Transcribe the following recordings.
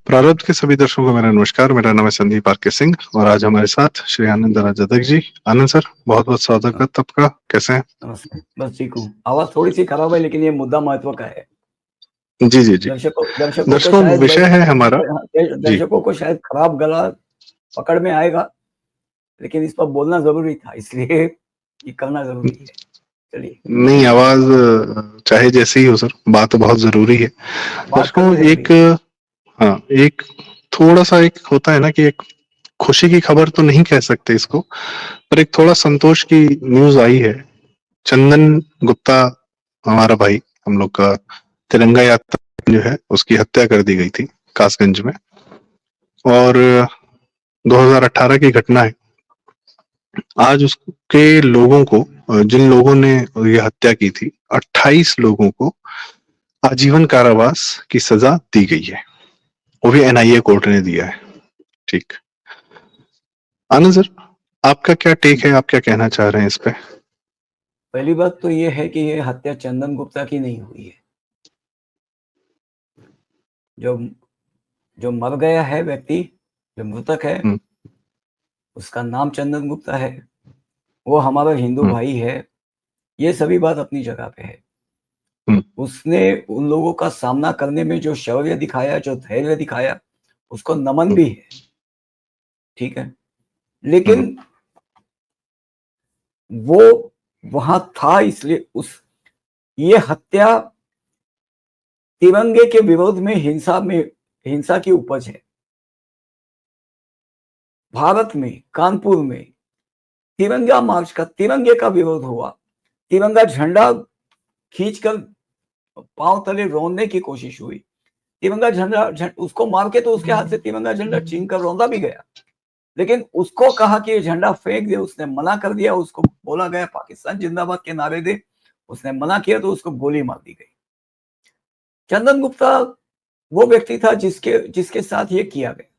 प्रारब्ध के सभी दर्शकों को मेरा नमस्कार। मेरा नाम है संदीप आर के सिंह और आज हमारे साथ श्री आनंद राजाधक जी। आनंद सर, बहुत बहुत स्वागत है आपका। कैसे हैं? नमस्ते। बस ठीक हूँ। आवाज थोड़ी सी खराब है लेकिन ये मुद्दा महत्व का है। जी जी जी। दर्शकों को दर्शकों, शायद विषय है हमारा। जी दर्शकों को शायद खराब गला पकड़ में आएगा, लेकिन इस पर बोलना जरूरी था, इसलिए ये करना जरूरी है। चलिए, नहीं, आवाज चाहे जैसी ही हो सर, बात बहुत जरूरी है। बात दर्शकों, करनी जरूरी एक है। हाँ, एक थोड़ा सा एक होता है ना कि एक खुशी की खबर तो नहीं कह सकते इसको, पर एक थोड़ा संतोष की न्यूज आई है। चंदन गुप्ता, हमारा भाई, हम लोग का तिरंगा यात्रा जो है उसकी हत्या कर दी गई थी कासगंज में, और 2018 की घटना है। आज उसके लोगों को, जिन लोगों ने ये हत्या की थी, 28 लोगों को आजीवन कारावास की सजा दी गई है। वो भी एनआईए कोर्ट ने दिया है। ठीक, आनंद सर, आपका क्या टेक है? आप क्या कहना चाह रहे हैं इस पे? पहली बात तो ये है कि ये हत्या चंदन गुप्ता की नहीं हुई है। जो जो मर गया है व्यक्ति, जो मृतक है, उसका नाम चंदन गुप्ता है। वो हमारा हिंदू भाई है। ये सभी बात अपनी जगह पे है। उसने उन लोगों का सामना करने में जो शौर्य दिखाया, जो धैर्य दिखाया, उसको नमन भी है। ठीक है, लेकिन वो वहां था, इसलिए ये हत्या तिरंगे के विरोध में हिंसा की उपज है। भारत में, कानपुर में तिरंगा मार्च का, तिरंगे का विरोध हुआ। तिरंगा झंडा खींचकर पांव तले रौंदने की कोशिश हुई। तिरंगा झंडा उसको मार के तो उसके हाथ से तिरंगा झंडा छीन कर रौंदा भी गया, लेकिन उसको कहा कि ये झंडा फेंक दे, उसने मना कर दिया। उसको बोला गया पाकिस्तान जिंदाबाद के नारे दे, उसने मना किया तो उसको गोली मार दी गई। चंदन गुप्ता वो व्यक्ति था जिसके साथ ये किया गया।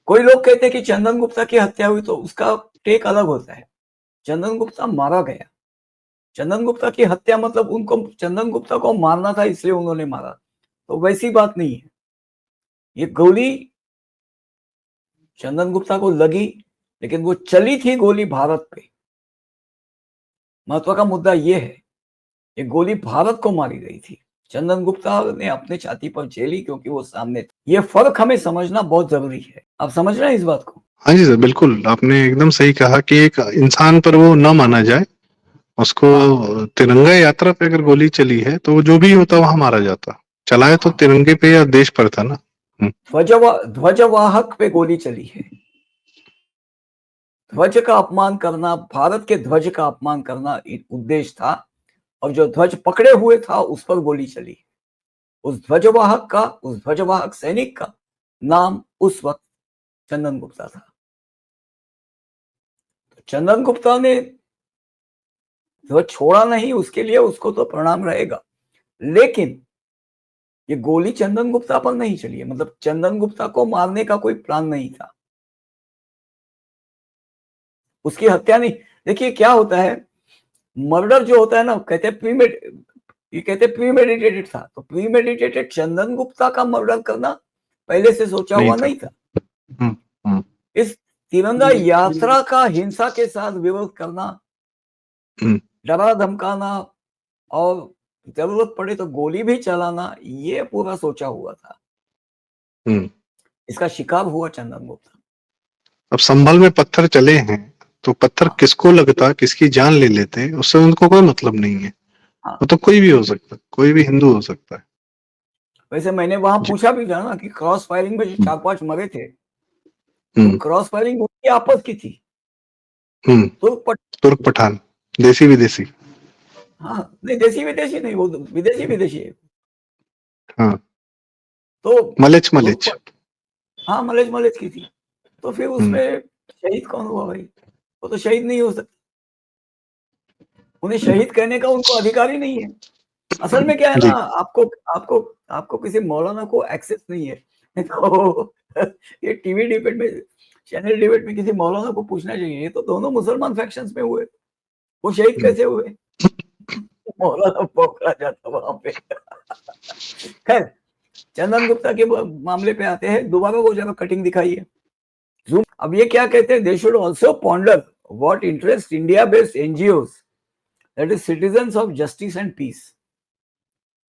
कोई लोग कहते हैं कि चंदन गुप्ता की हत्या हुई, तो उसका टेक अलग होता है। चंदन गुप्ता मारा गया। चंदन गुप्ता की हत्या मतलब उनको चंदन गुप्ता को मारना था, इसलिए उन्होंने मारा, तो वैसी बात नहीं है। ये गोली चंदन गुप्ता को लगी, लेकिन वो चली थी गोली भारत पे। महत्व का मुद्दा ये है, ये गोली भारत को मारी गई थी। चंदन गुप्ता ने अपने छाती पर झेली क्योंकि वो सामने था। ये फर्क हमें समझना बहुत जरूरी है। आप समझ रहे हैं इस बात को? हाँ जी सर, बिल्कुल आपने एकदम सही कहा कि एक इंसान पर वो न माना जाए। उसको तिरंगा यात्रा पे अगर गोली चली है तो जो भी होता वहां मारा जाता। चलाए तो तिरंगे पे या देश पर था ना। ध्वजवाहक पे गोली चली है। ध्वज का अपमान करना, भारत के ध्वज का अपमान करना उद्देश्य था, और जो ध्वज पकड़े हुए था उस पर गोली चली। उस ध्वजवाहक सैनिक का नाम उस वक्त चंदन गुप्ता था। चंदन गुप्ता ने ध्वज छोड़ा नहीं, उसके लिए उसको तो प्रणाम रहेगा, लेकिन ये गोली चंदन गुप्ता पर नहीं चली है। मतलब चंदन गुप्ता को मारने का कोई प्लान नहीं था, उसकी हत्या नहीं। देखिए क्या होता है, मर्डर जो होता है ना, कहते प्रीमेडिटेटेड था। तो प्रीमेडिटेटेड चंदन गुप्ता का मर्डर करना पहले से सोचा हुआ नहीं था। इस तिरंगा यात्रा का हिंसा के साथ विरोध करना, डरा धमकाना, और जरूरत पड़े तो गोली भी चलाना, ये पूरा सोचा हुआ था। इसका शिकार हुआ चंदन गुप्ता। अब संभल में पत्थर चले हैं तो पत्थर किसको लगता, किसकी जान ले लेते, उससे उनको कोई मतलब नहीं है। वो तो कोई भी हो सकता, कोई भी हिंदू हो सकता है। वैसे मैंने वहां पूछा भी था ना कि क्रॉस फायरिंग में जो 4-5 मरे थे, तो क्रॉस फायरिंग उनकी आपस की थी। तुर्क पठान, देसी विदेशी। हाँ, नहीं देसी विदेशी नहीं, वो विदेशी विदेशी है। हाँ, तो मलेच हाँ, मलेच की थी। तो फिर उसमें शहीद कौन हुआ भाई? वो तो शहीद नहीं हो सकता। उन्हें शहीद कहने का उनको अधिकार ही नहीं है। असल में क्या है ना, आपको आपको आपको किसी मौलाना को एक्सेस नहीं है। तो ये टीवी डिबेट में, चैनल डिबेट में किसी मौलाना को पूछना चाहिए, ये तो दोनों मुसलमान फैक्शंस में हुए, वो शहीद कैसे हुए? मौलाना पकड़ा जाता वहां पे। खैर, चंदन गुप्ता के मामले पे आते हैं, दोबारा वो जरा कटिंग दिखाइए। अब ये क्या कहते हैं, they should also ponder what interest India based NGOs that is citizens of justice and peace.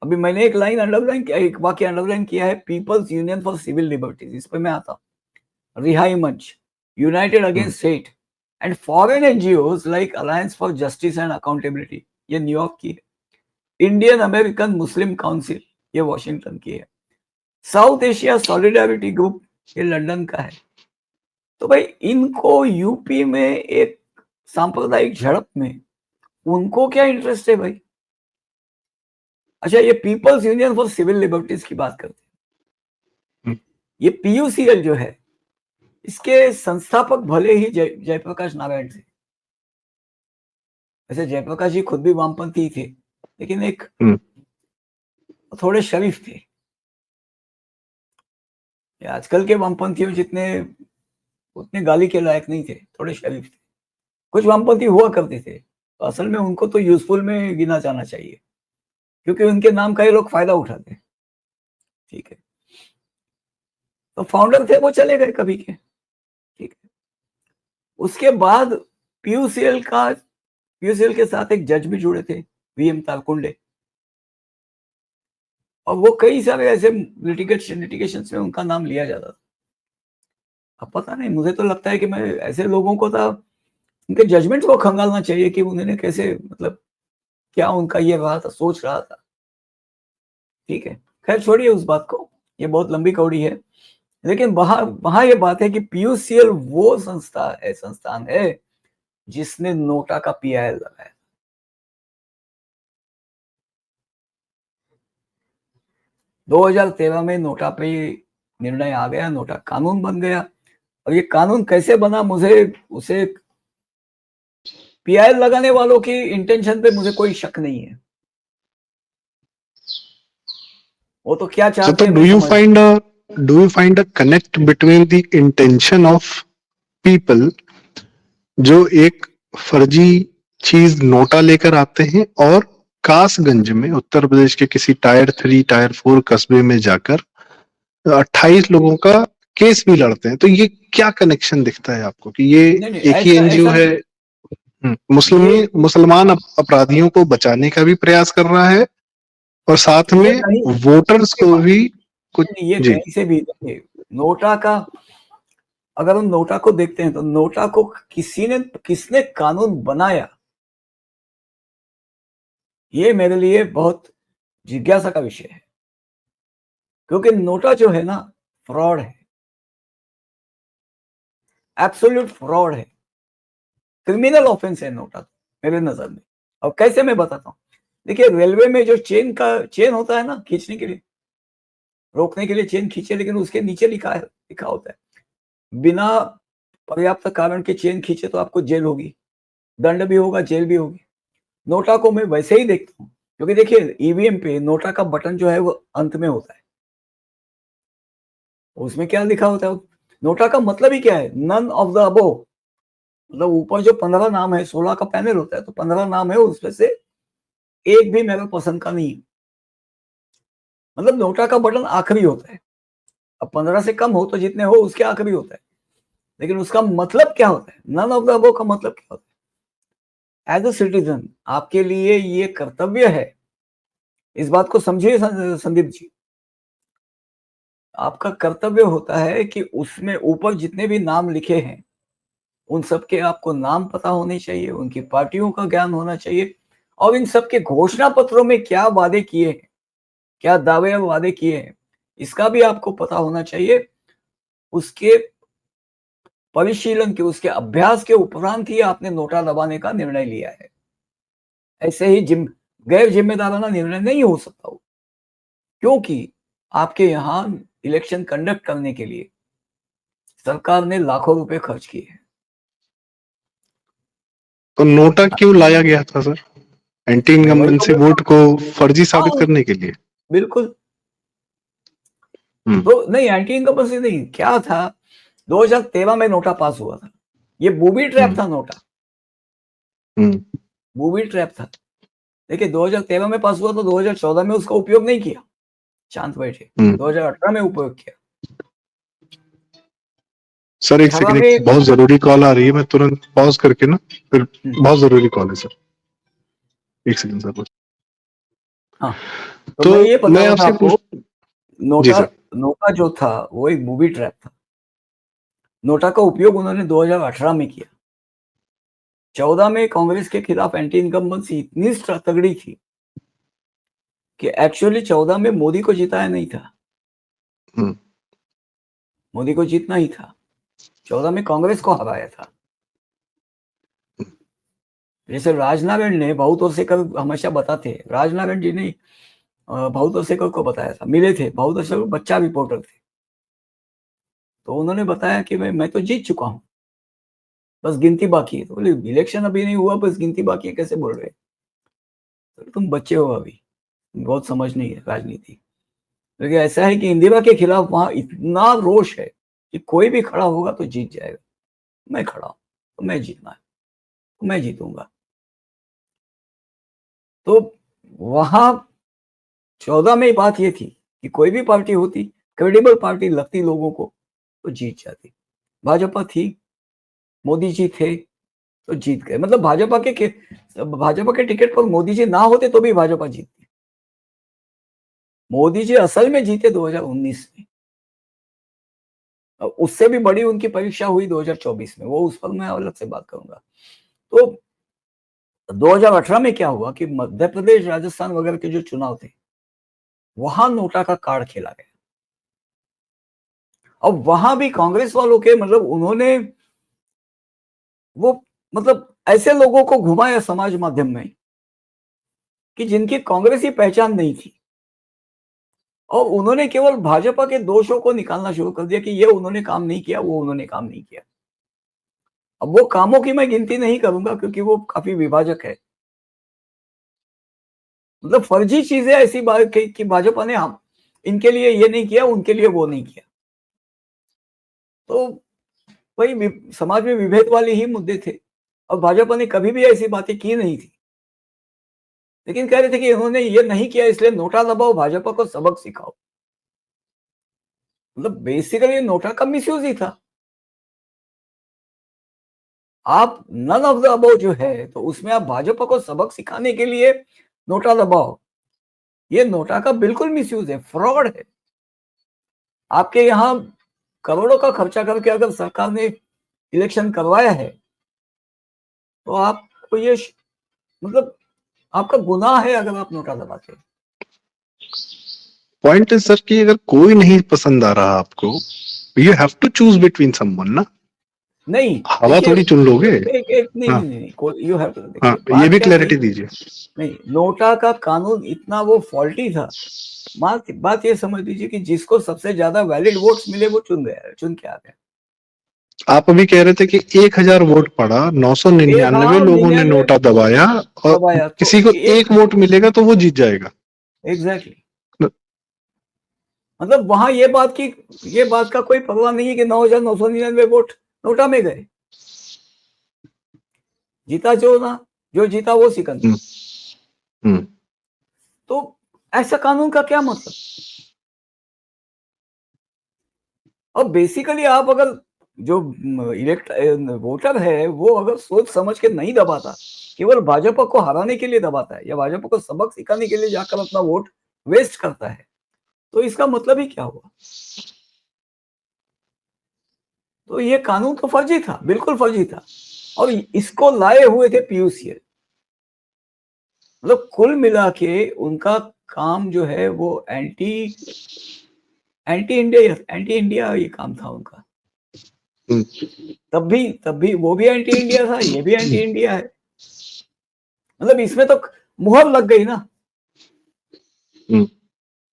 अभी मैंने एक लाइन अंडरलाइन किया, एक वाक्य अंडरलाइन किया है, people's union for civil liberties, इस पर मैं आता हूं, Rihai Manch, united against hate and foreign NGOs like alliance for justice and accountability, ये न्यूयॉर्क की है, इंडियन अमेरिकन मुस्लिम काउंसिल, ये वॉशिंगटन की है, साउथ एशिया सॉलिडारिटी ग्रुप, ये लंदन का है। तो भाई इनको यूपी में एक सांप्रदायिक झड़प में उनको क्या इंटरेस्ट है भाई? अच्छा, ये people's union for civil liberties की बात करते हैं। ये पीयूसीएल जो है, इसके संस्थापक भले ही जयप्रकाश नारायण थे, वैसे जयप्रकाश जी खुद भी वामपंथी थे, लेकिन एक थोड़े शरीफ थे। आजकल के वामपंथियों जितने उतने गाली के लायक नहीं थे, थोड़े शरीफ थे। कुछ वामपंथी हुआ करते थे, तो असल में उनको तो यूजफुल में गिना जाना चाहिए, क्योंकि उनके नाम का ये लोग फायदा उठाते हैं। ठीक है, तो फाउंडर थे वो, चले गए कभी के। ठीक है, उसके बाद पीयूसीएल के साथ एक जज भी जुड़े थे, वीएम तारकुंडे, और वो कई सारे ऐसे लिटिगेशन में उनका नाम लिया जाता था। अब पता नहीं, मुझे तो लगता है कि मैं ऐसे लोगों को था उनके जजमेंट को खंगालना चाहिए कि उन्होंने कैसे, मतलब क्या उनका ये रहा था, सोच रहा था। ठीक है, खैर छोड़िए उस बात को, ये बहुत लंबी कौड़ी है। लेकिन वहां ये बात है कि पीयूसीएल वो संस्थान है जिसने नोटा का पीआईएल लगाया। दो 2013 में नोटा पे निर्णय आ गया, नोटा कानून बन गया। और ये कानून कैसे बना, मुझे उसे पीआईएल लगाने वालों की इंटेंशन पे मुझे कोई शक नहीं है, वो तो क्या चाहते हैं। Do you find a connect between the intention of people जो एक फर्जी चीज नोटा लेकर आते हैं और कासगंज में उत्तर प्रदेश के किसी टायर 3 टायर 4 कस्बे में जाकर 28 लोगों का केस भी लड़ते हैं? तो ये क्या कनेक्शन दिखता है आपको कि ये नहीं, एक ही एनजीओ है, मुसलमान अपराधियों को बचाने का भी प्रयास कर रहा है और साथ में वोटर्स को भी कुछ ये कहीं से भी देखिए, नोटा का अगर हम नोटा को देखते हैं तो नोटा को किसने कानून बनाया, ये मेरे लिए बहुत जिज्ञासा का विषय है। क्योंकि नोटा जो है ना, फ्रॉड है, एब्सोल्यूट फ्रॉड है, क्रिमिनल ऑफेंस है नोटा मेरे नजर में। और कैसे, मैं बताता हूँ। देखिए, रेलवे में जो चेन होता है ना, खींचने के लिए, रोकने के लिए चेन खींचे, लेकिन उसके नीचे लिखा होता है बिना पर्याप्त कारण के चेन खींचे तो आपको जेल होगी, दंड भी होगा, जेल भी होगी। नोटा को मैं वैसे ही देखता हूँ, क्योंकि देखिए ईवीएम पे नोटा का बटन जो है वो अंत में होता है, उसमें क्या लिखा होता है, नोटा का मतलब ही क्या है, नन ऑफ द अबोव। मतलब ऊपर जो 15 नाम है, 16 का पैनल होता है, तो 15 नाम है, उसमें से एक भी मेरे पसंद का नहीं है। मतलब नोटा का बटन आखिरी होता है, अब 15 से कम हो तो जितने हो उसके आखिरी होता है, लेकिन उसका मतलब क्या होता है, नन ऑफ द अबोव का मतलब क्या होता है? एज अ सिटीजन आपके लिए ये कर्तव्य है, इस बात को समझिए संदीप जी, आपका कर्तव्य होता है कि उसमें ऊपर जितने भी नाम लिखे हैं उन सबके आपको नाम पता होने चाहिए, उनकी पार्टियों का ज्ञान होना चाहिए, और इन सबके घोषणा पत्रों में क्या वादे किए हैं, क्या दावे और वादे किए हैं, इसका भी आपको पता होना चाहिए। उसके परिशीलन के, उसके अभ्यास के उपरांत ही आपने नोटा दबाने का निर्णय लिया है। ऐसे ही गैर जिम्मेदाराना निर्णय नहीं हो सकता हो, क्योंकि आपके यहाँ इलेक्शन कंडक्ट करने के लिए सरकार ने लाखों रुपए खर्च किए हैं। तो नोटा क्यों लाया गया था सर? एंटी इनकम्बेंसी वोट को फर्जी साबित करने के लिए? बिल्कुल। तो नहीं, एंटी इनकम्बेंसी नहीं, क्या था, 2013 में नोटा पास हुआ था, ये बूबी ट्रैप था नोटा, बूबी ट्रैप था। देखिए 2013 में पास हुआ तो 2014 में उसका उपयोग नहीं किया, शांत बैठे। हम्म। 2018 में उपयोग किया। सर एक 18 सेकंड, में एक बहुत जरूरी कॉल आ रही है, मैं तुरंत पॉज करके ना फिर, बहुत जरूरी कॉल है सर, एक सेकंड सर। हाँ, तो तो मैं ये बता मैं रहा था आपसे आपको, पूछ, जी नोटा सर। नोटा जो था वो एक बूबी ट्रैप था। नोटा का उपयोग उन्होंने 2018 में किया। 14 में कांग्रेस के खिलाफ एंटी इनकम्बेंसी इतनी तगड़ी थी कि एक्चुअली 14 में मोदी को जिताया नहीं था। हम्म। मोदी को जीतना ही था। 14 में कांग्रेस को हराया था। जैसे राजनारायण ने भाऊ तोरसेकर हमेशा बताते, राजनारायण जी ने भाऊ तोरसेकर को बताया था, मिले थे, भाऊ तोरसेकर बच्चा रिपोर्टर थे, तो उन्होंने बताया कि मैं तो जीत चुका हूं, बस गिनती बाकी है। तो बोले इलेक्शन अभी नहीं हुआ, बस गिनती बाकी है, कैसे बोल रहे? तो तुम बच्चे हो, अभी बहुत समझ नहीं है राजनीति। लेकिन ऐसा है कि इंदिरा के खिलाफ वहां इतना रोष है कि कोई भी खड़ा होगा तो जीत जाएगा। मैं खड़ा हूं तो मैं जीतना है, तो मैं जीतूंगा। तो वहां 14 में बात ये थी कि कोई भी पार्टी होती, क्रेडिबल पार्टी लगती लोगों को, तो जीत जाती। भाजपा थी, मोदी जी थे, तो जीत गए। मतलब भाजपा के टिकट पर मोदी जी ना होते तो भी भाजपा जीतती। मोदी जी असल में जीते 2019 में, उससे भी बड़ी उनकी परीक्षा हुई 2024 में, वो उस पर मैं अलग से बात करूंगा। तो 2018 में क्या हुआ कि मध्य प्रदेश, राजस्थान वगैरह के जो चुनाव थे, वहां नोटा का कार्ड खेला गया। अब वहां भी कांग्रेस वालों के मतलब उन्होंने वो मतलब ऐसे लोगों को घुमाया समाज माध्यम में कि जिनकी कांग्रेसी पहचान नहीं थी, और उन्होंने केवल भाजपा के दोषों को निकालना शुरू कर दिया कि ये उन्होंने काम नहीं किया, वो उन्होंने काम नहीं किया। अब वो कामों की मैं गिनती नहीं करूंगा क्योंकि वो काफी विभाजक है। मतलब फर्जी चीजें ऐसी बात कि भाजपा ने हम इनके लिए ये नहीं किया, उनके लिए वो नहीं किया। तो वही समाज में विभेद वाले ही मुद्दे थे, और भाजपा ने कभी भी ऐसी बातें की नहीं थी। लेकिन कह रहे थे कि इन्होंने ये नहीं किया इसलिए नोटा दबाओ, भाजपा को सबक सिखाओ। मतलब बेसिकली नोटा का मिसयूज ही था। आप नन ऑफ द अबव जो है, तो उसमें आप भाजपा को सबक सिखाने के लिए नोटा दबाओ, ये नोटा का बिल्कुल मिसयूज है, फ्रॉड है। आपके यहां करोड़ों का खर्चा करके अगर सरकार ने इलेक्शन करवाया है, तो आपको ये मतलब आपका गुनाह है अगर आप नोटा दबाते हैं। पॉइंट है सर कि अगर कोई नहीं पसंद आ रहा आपको, you have to choose between someone ना, नहीं हवा देखिए, थोड़ी चुन लोगे। नहीं हाँ, नहीं नहीं, यू हैव टू हाँ, देखिए ये बात भी क्या थी। क्लैरिटी दीजिए। नहीं, नोटा का कानून इतना वो फॉल्टी था। बात ये समझ लीजिए कि जिसको सबसे ज्यादा वैलिड वोट्स मिले वो चुन के आ गया। आप अभी कह रहे थे कि 1000 वोट पड़ा, 999 हाँ, लोगों ने 99 नोटा दबाया, और दबाया तो किसी को एक, एक वोट मिलेगा तो वो जीत जाएगा। एग्जैक्टली मतलब वहां ये बात का कोई परवाह नहीं है कि 9,999 वोट नोटा में गए। जीता जो जीता वो सिकंदर। हम्म, हम्म। तो ऐसा कानून का क्या मतलब? और बेसिकली आप अगर जो वोटर है वो अगर सोच समझ के नहीं दबाता, केवल भाजपा को हराने के लिए दबाता है या भाजपा को सबक सिखाने के लिए जाकर अपना वोट वेस्ट करता है, तो इसका मतलब ही क्या हुआ? तो ये कानून तो फर्जी था, बिल्कुल फर्जी था। और इसको लाए हुए थे पीयूष गोयल। मतलब कुल मिला के उनका काम जो है वो एंटी इंडिया ये काम था उनका। तब भी वो भी एंटी इंडिया था, ये भी एंटी इंडिया है। मतलब इसमें तो मुहर लग गई ना,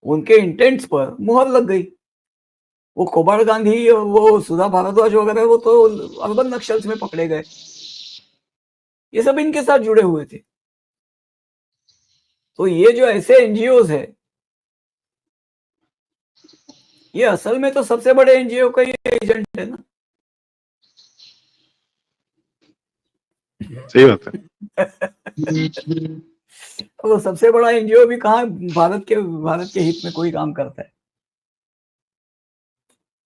उनके इंटेंट्स पर मुहर लग गई। वो कोबाड़ गांधी, वो सुधा भारद्वाज वगैरह, वो तो अर्बन नक्सल्स में पकड़े गए। ये सब इनके साथ जुड़े हुए थे। तो ये जो ऐसे एनजीओज है, ये असल में तो सबसे बड़े एनजीओ का ये एजेंट है ना। सही बात है। तो वो सबसे बड़ा एनजीओ भी कहाँ भारत के हित में कोई काम करता है?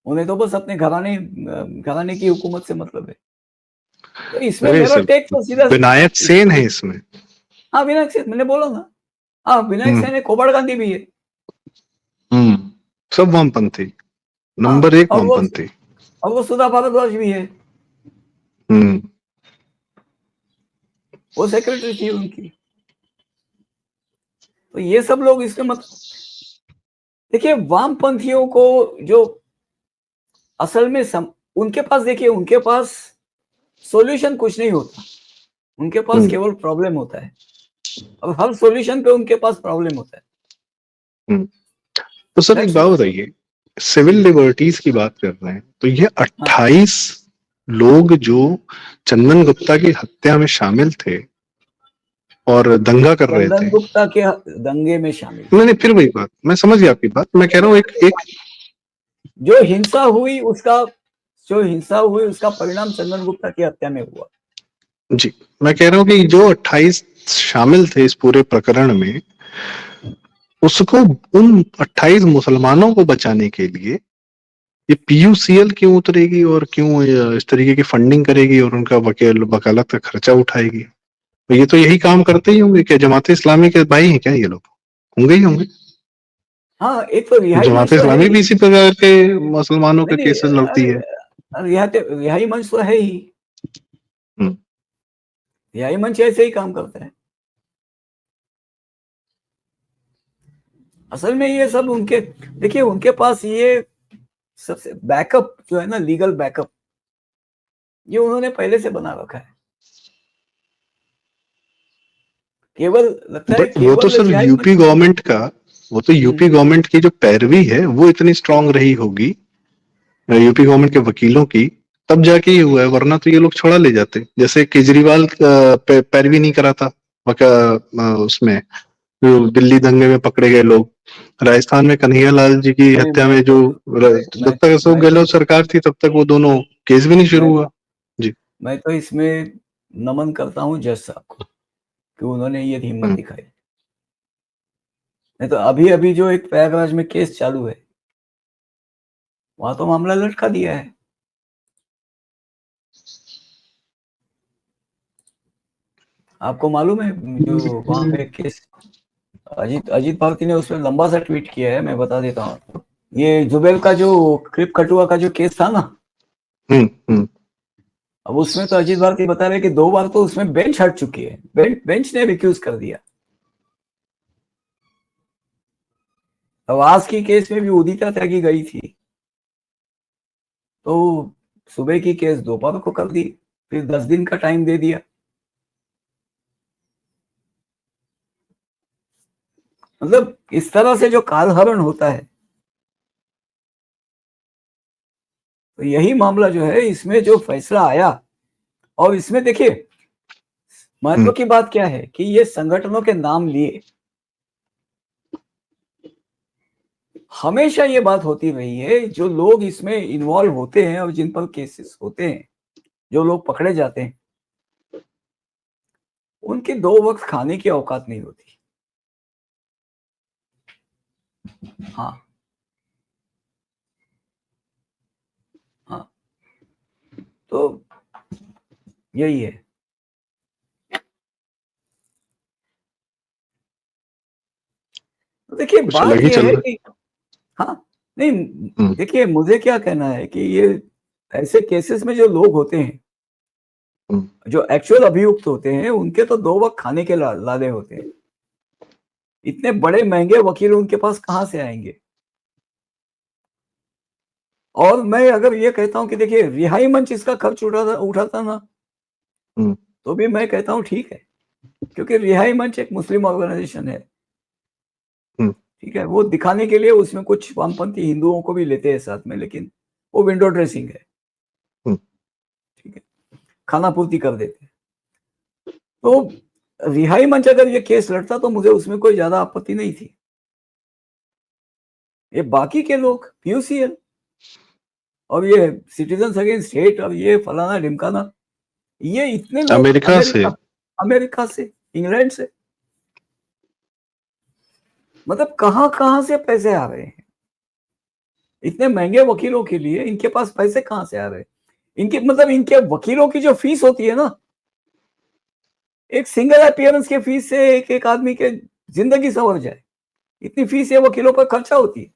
उन्हें तो बस अपने घराने की हुकूमत से मतलब है। तो इसमें अरे मेरा सर, टेक तो सीधा विनायक सेन है इसमें। हाँ, विनायक सेन मैंने बोला ना। हाँ, विनायक सेन है, कोबाड़ गांधी भी है। हम्म, सब वामपंथी, हाँ, नंबर 1 वामपंथी। और वो सुधा भारद्वाज भी है, हम्म, वो सेक्रेटरी थी उनकी। तो ये सब लोग इसके देखिए, वामपंथियों को जो असल में उनके पास, देखिए, उनके पास सॉल्यूशन कुछ नहीं होता, उनके पास केवल प्रॉब्लम होता है, और हर सॉल्यूशन पे उनके पास प्रॉब्लम होता है। तो सर एक बात बताइए, सिविल लिबर्टीज की बात कर रहे हैं, तो ये 28 लोग जो चंदन गुप्ता की हत्या में शामिल थे और दंगा कर रहे थे, चंदन गुप्ता के दंगे में शामिल, नहीं फिर वही बात, मैं समझ गया आपकी बात, मैं कह रहा हूँ एक जो हिंसा हुई उसका परिणाम चंदन गुप्ता की हत्या में हुआ। जी, मैं कह रहा हूँ कि जो 28 शामिल थे इस पूरे प्रकरण में, उसको, उन 28 मुसलमानों को बचाने के लिए ये पीयूसीएल क्यों उतरेगी और क्यों इस तरीके की फंडिंग करेगी और उनका वकालत का खर्चा उठाएगी? तो ये तो यही काम करते ही होंगे। क्या जमात इस्लामी के भाई हैं क्या ये लोग? होंगे ही होंगे। हाँ, एक तो रिहाई जमात मंच तो है इस्लामी ही। भी इसी प्रकार के मुसलमानों के नहीं, केसेस लड़ती है। रिहाई मंच तो है ही, हम्म, रिहाई मंच ऐसे ही काम करता है। असल में ये सब उनके, देखिए, उनके पास ये सबसे बैकअप जो है ना, लीगल बैकअप, ये उन्होंने पहले से बना रखा है। केवल लगता है, बट वो तो सर रिहाई मंच। यूपी गवर्नमेंट का, वो तो यूपी गवर्नमेंट की जो पैरवी है वो इतनी स्ट्रांग रही होगी, यूपी गवर्नमेंट के वकीलों की, तब जाके ये हुआ है, वरना तो ये लोग छोड़ा ले जाते। जैसे केजरीवाल पैरवी नहीं करा था उसमें, जो दिल्ली दंगे में पकड़े गए लोग, राजस्थान में कन्हैया लाल जी की नहीं, हत्या में जो, जब तक अशोक गहलोत सरकार थी तब तक वो दोनों केस भी नहीं शुरू हुआ। जी, मैं तो इसमें नमन करता हूँ जज साहब को कि उन्होंने ये हिम्मत दिखाई। नहीं तो अभी अभी जो एक प्रयागराज में केस चालू है, वहां तो मामला लटका दिया है। आपको मालूम है, जो वहां पे केस, अजीत भारती ने उसमें लंबा सा ट्वीट किया है, मैं बता देता हूँ आपको। ये जुबेल का जो क्लिप कटुआ का जो केस था ना, अब उसमें तो अजीत भारती बता रहे कि 2 बार तो उसमें बेंच हट चुकी है, बेंच ने रिक्यूज कर दिया। अब आज की केस में भी उदिता त्यागी गई थी, तो सुबह की केस दोपहर को कर दी, फिर 10 दिन का टाइम दे दिया। मतलब इस तरह से जो कालहरण होता है, तो यही मामला जो है, इसमें जो फैसला आया, और इसमें देखिए महत्व की बात क्या है कि ये संगठनों के नाम लिए, हमेशा ये बात होती रही है, जो लोग इसमें इन्वॉल्व होते हैं और जिन पर केसेस होते हैं, जो लोग पकड़े जाते हैं, उनकी 2 वक्त खाने की औकात नहीं होती। हाँ, हाँ, तो यही है। तो देखिए, कुछ बात अलग ही ये चल है रहा कि, हाँ, नहीं, है। देखिए, मुझे क्या कहना है कि ये ऐसे केसेस में जो लोग होते हैं, जो एक्चुअल अभियुक्त होते हैं, उनके तो 2 वक्त खाने के लाले होते हैं। इतने बड़े महंगे वकील उनके पास कहां से आएंगे? और मैं अगर ये कहता हूं कि देखिए, रिहाई मंच इसका खर्च उठाता ना, तो भी मैं कहता हूं ठीक है, क्योंकि रिहाई मंच एक मुस्लिम ऑर्गेनाइजेशन है। ठीक है, वो दिखाने के लिए उसमें कुछ वामपंथी हिंदुओं को भी लेते हैं साथ में, लेकिन वो विंडो ड्रेसिंग है। ठीक है, खाना पूर्ति कर देते हैं। तो रिहाई मंच अगर ये केस लड़ता तो मुझे उसमें कोई ज्यादा आपत्ति नहीं थी। ये बाकी के लोग, पीयूसीएल और ये सिटीजन्स अगेंस्ट हेट और ये फलाना ढिमकाना, ये इतने लोग अमेरिका से, अमेरिका से, इंग्लैंड से, मतलब कहाँ कहाँ से पैसे आ रहे हैं? इतने महंगे वकीलों के लिए इनके पास पैसे कहाँ से आ रहे हैं? इनके मतलब इनके वकीलों की जो फीस होती है ना, एक सिंगल अपीयरेंस के फीस से एक एक आदमी के जिंदगी संवर जाए, इतनी फीस ये वकीलों पर खर्चा होती है।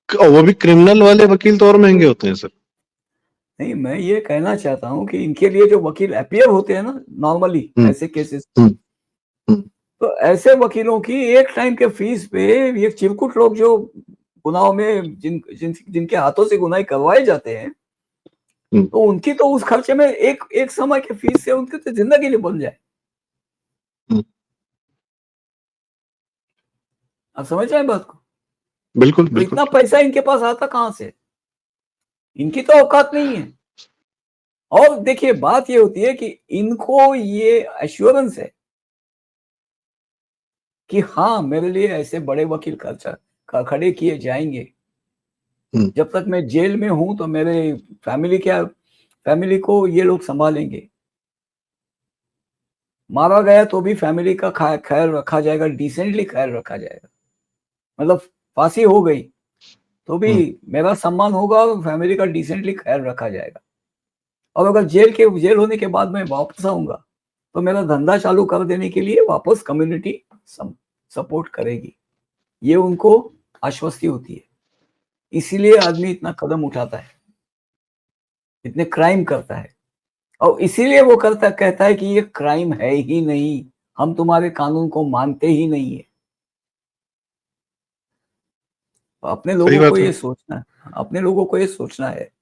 और वो भी क्रिमिनल वाले वकील तो और महंगे होते हैं सर। नहीं, मैं ये कहना चाहता हूँ कि इनके लिए जो वकील अपीयर होते हैं ना नॉर्मली हम्म ऐसे केसेस, हम्म हम्म तो ऐसे वकीलों की एक टाइम के फीस पे ये चिरकुट लोग जो गुनाहों में जिनके हाथों से गुनाह करवाए जाते हैं, हम्म तो उनकी तो उस खर्चे में एक एक समय के फीस से उनकी तो जिंदगी नहीं बन जाए। हम्म, आप समझ रहे हैं बात को? बिल्कुल तो बिल्कुल। इतना पैसा इनके पास आता कहाँ से? इनकी तो औकात नहीं है। और देखिए बात ये होती है कि इनको ये एश्योरेंस है कि हाँ मेरे लिए ऐसे बड़े वकील खड़े किए जाएंगे। हम्म जब तक मैं जेल में हूं तो मेरे फैमिली को ये लोग संभालेंगे। मारा गया तो भी फैमिली का ख्याल रखा जाएगा, डिसेंटली ख्याल रखा जाएगा। मतलब फांसी हो गई तो भी हम्म मेरा सम्मान होगा और फैमिली का डिसेंटली ख्याल रखा जाएगा। और अगर जेल होने के बाद मैं वापस आऊंगा तो मेरा धंधा चालू कर देने के लिए वापस कम्युनिटी सपोर्ट करेगी, ये उनको आश्वस्ति होती है। इसीलिए आदमी इतना कदम उठाता है, इतने क्राइम करता है, और इसीलिए वो कहता है कि ये क्राइम है ही नहीं, हम तुम्हारे कानून को मानते ही नहीं है। तो सही बात है। अपने लोगों को ये सोचना है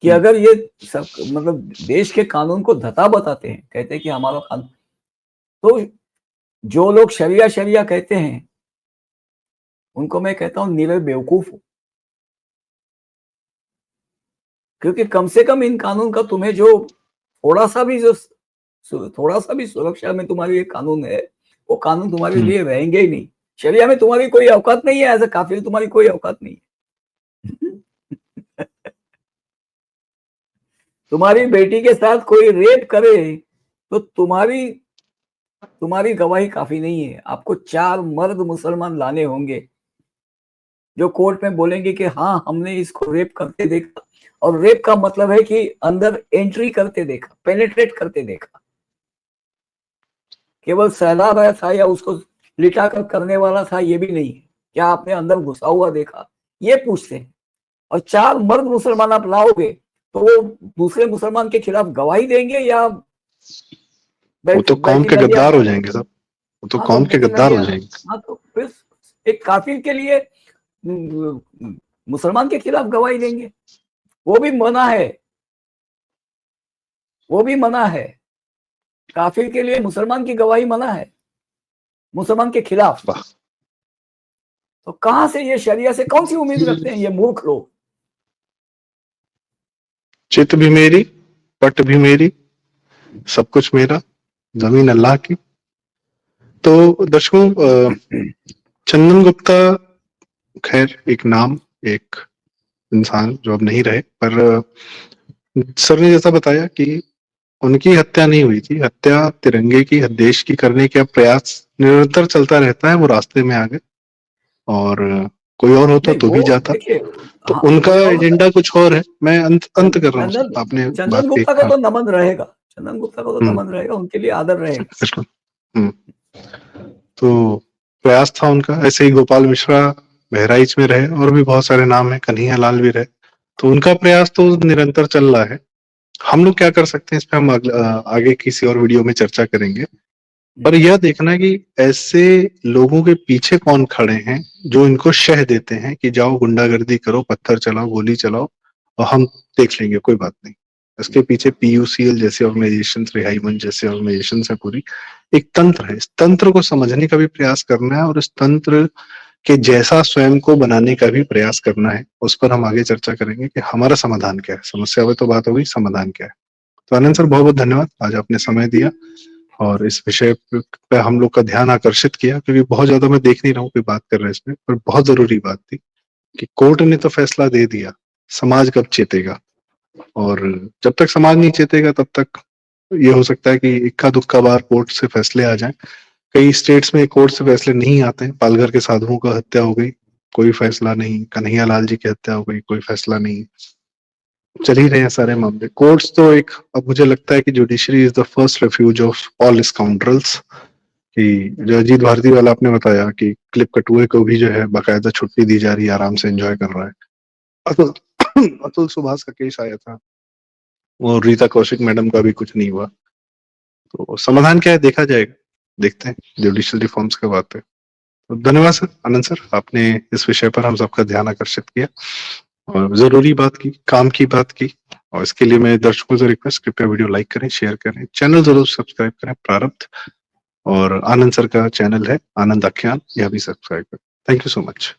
कि अगर ये सब मतलब देश के कानून को धता बताते हैं, कहते हैं कि हमारा कानून, तो जो लोग शरिया शरिया कहते हैं उनको मैं कहता हूं निरे बेवकूफ हो। क्योंकि कम से कम इन कानून का तुम्हें जो थोड़ा सा भी सुरक्षा में तुम्हारे लिए कानून है, वो कानून तुम्हारे हम्म, लिए रहेंगे ही नहीं। शरिया में तुम्हारी कोई औकात नहीं है, एज अ काफिर तुम्हारी कोई औकात नहीं है। तुम्हारी बेटी के साथ कोई रेप करे तो तुम्हारी गवाही काफी नहीं है, आपको 4 मर्द मुसलमान लाने होंगे जो कोर्ट में बोलेंगे कि हाँ हमने इसको रेप करते देखा। और रेप का मतलब है कि अंदर एंट्री करते देखा, पेनिट्रेट करते देखा, केवल सहला रहा था या उसको लिटा कर करने वाला था ये भी नहीं, क्या आपने अंदर घुसा हुआ देखा, ये पूछते हैं। और 4 मर्द मुसलमान आप लाओगे तो वो दूसरे मुसलमान के खिलाफ गवाही देंगे या वो तो कौम बैठी के नदियां गद्दार हो पार? जाएंगे सब। वो तो हाँ तो कौम के बैठी गद्दार हो नदियां, जाएंगे। हाँ तो फिर एक काफिर के लिए मुसलमान के खिलाफ गवाही देंगे, वो भी मना है, वो भी मना है। काफिर के लिए मुसलमान की गवाही मना है, मुसलमान के खिलाफ। वाह। तो कहां से ये शरिया से कौन सी उम्मीद रखते हैं ये मूर्ख लोग? चित भी मेरी, पट भी मेरी, सब कुछ मेरा, जमीन अल्लाह की। तो दर्शकों, चंदन गुप्ता, खैर एक नाम, एक इंसान जो अब नहीं रहे, पर सर ने जैसा बताया कि उनकी हत्या नहीं हुई थी, हत्या तिरंगे की, देश की करने का प्रयास निरंतर चलता रहता है। वो रास्ते में आ गए, और कोई और होता नहीं तो वो भी जाता। देखिए, तो हाँ उनका कोई और होता। एजेंडा कुछ और है। मैं अंत कर रहा हूँ सर, चंदन आपने चंदन बात की। गुप्ता को हाँ। तो नमन रहेगा, चंदन गुप्ता को तो हम्म, नमन रहेगा, उनके लिए आदर रहेगा। बिल्कुल। हम्म, तो प्रयास था उनका। ऐसे ही गोपाल मिश्रा बहराइच में रहे, और भी बहुत सारे नाम है, कन्हैया लाल भी रहे। तो उनका प्रयास तो निरंतर चल रहा है। हम लोग क्या कर सकते हैं इस पे हम आगे किसी और वीडियो में चर्चा करेंगे। पर यह देखना कि ऐसे लोगों के पीछे कौन खड़े हैं जो इनको शह देते हैं कि जाओ गुंडागर्दी करो, पत्थर चलाओ, गोली चलाओ, और हम देख लेंगे, कोई बात नहीं। इसके पीछे पीयूसीएल जैसे ऑर्गेनाइजेशन, रिहाई मंच जैसे ऑर्गेनाइजेशन है, पूरी एक तंत्र है। इस तंत्र को समझने का भी प्रयास करना है, और इस तंत्र के जैसा स्वयं को बनाने का भी प्रयास करना है। उस पर हम आगे चर्चा करेंगे कि हमारा समाधान क्या है। समस्या पे तो बात होगी, समाधान क्या है। तो आनंद सर, बहुत बहुत धन्यवाद, आज आपने समय दिया और इस विषय पे हम लोग का ध्यान आकर्षित किया, क्योंकि बहुत ज्यादा मैं देख नहीं रहा हूँ कोई बात कर रहा है इसमें, पर बहुत जरूरी बात थी कि कोर्ट ने तो फैसला दे दिया, समाज कब चेतेगा। और जब तक समाज नहीं चेतेगा तब तक ये हो सकता है कि इक्का दुक्का बार कोर्ट से फैसले आ जाएं। कई स्टेट्स में कोर्ट से फैसले नहीं आते हैं। पालघर के साधुओं का हत्या हो गई, कोई फैसला नहीं। कन्हैया लाल जी की हत्या हो गई, कोई फैसला नहीं। चल ही रहे हैं सारे मामले। कोर्ट्स तो एक, अब मुझे लगता है कि judiciary is the first refuge of all scoundrels. कि जो अजीत भारती वाला आपने बताया कि क्लिप कटुए को भी जो है बाकायदा छुट्टी दी जा रही है, आराम से एंजॉय कर रहा है। अतुल अतुल सुभाष का केस आया था, वो रीता कौशिक मैडम का भी कुछ नहीं हुआ। तो समाधान क्या है देखा जाएगा, देखते हैं जुडिशियल रिफॉर्म्स कब आते हैं। तो धन्यवाद सर, आनंद सर, आपने इस विषय पर हम सबका ध्यान आकर्षित किया और जरूरी बात की, काम की बात की। और इसके लिए मैं दर्शकों से रिक्वेस्ट, कृपया वीडियो लाइक करें, शेयर करें, चैनल जरूर सब्सक्राइब करें प्रारब्ध, और आनंद सर का चैनल है आनंद आख्यान, यह भी सब्सक्राइब करें। Thank you so much.